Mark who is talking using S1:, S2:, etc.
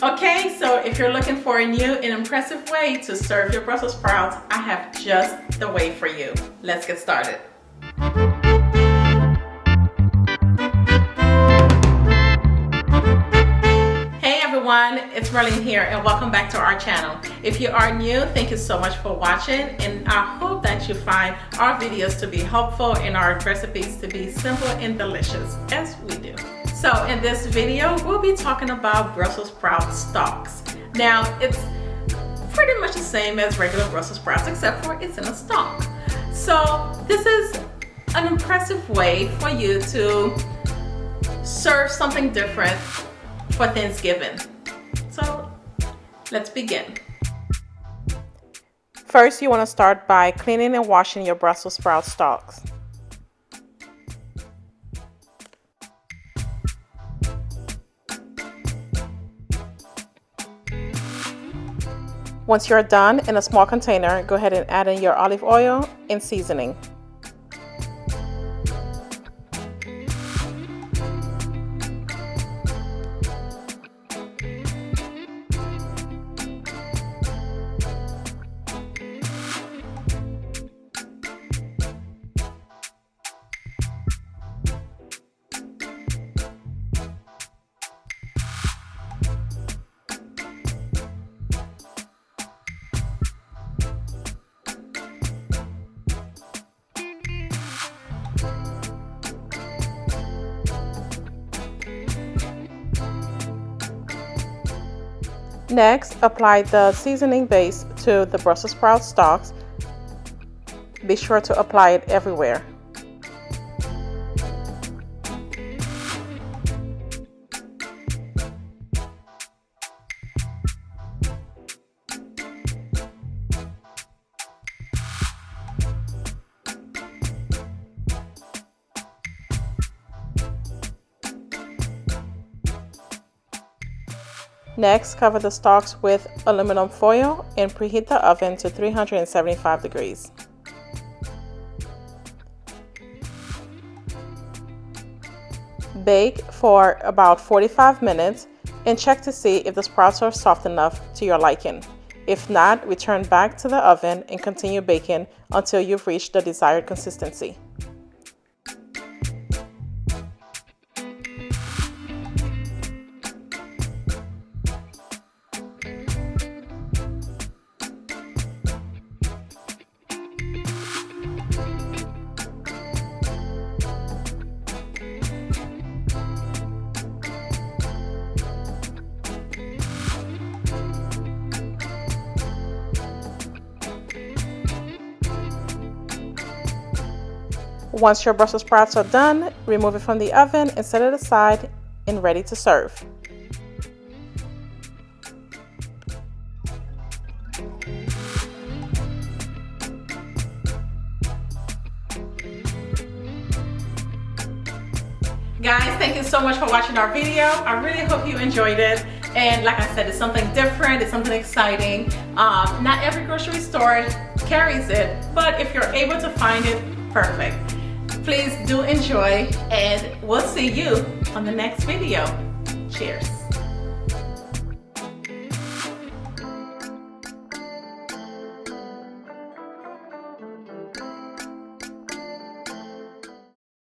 S1: Okay, so if you're looking for a new and impressive way to serve your Brussels sprouts, I have just the way for you. Let's get started. Hey everyone, it's Marlene here and welcome back to our channel. If you are new, thank you so much for watching, and I hope that you find our videos to be helpful and our recipes to be simple and delicious, as we do. So in this video, we'll be talking about Brussels Sprouts Stalks. Now, it's pretty much the same as regular Brussels sprouts, except for it's in a stalk. So this is an impressive way for you to serve something different for Thanksgiving. So let's begin. First, you want to start by cleaning and washing your Brussels sprout stalks. Once you're done, in a small container, go ahead and add in your olive oil and seasoning. Next, apply the seasoning base to the Brussels sprout stalks. Be sure to apply it everywhere. Next, cover the stalks with aluminum foil and preheat the oven to 375 degrees. Bake for about 45 minutes and check to see if the sprouts are soft enough to your liking. If not, return back to the oven and continue baking until you've reached the desired consistency. Once your Brussels sprouts are done, remove it from the oven and set it aside and ready to serve. Guys, thank you so much for watching our video. I really hope you enjoyed it. And like I said, it's something different, it's something exciting. Not every grocery store carries it, but if you're able to find it, perfect. Please do enjoy, and we'll see you on the next video. Cheers.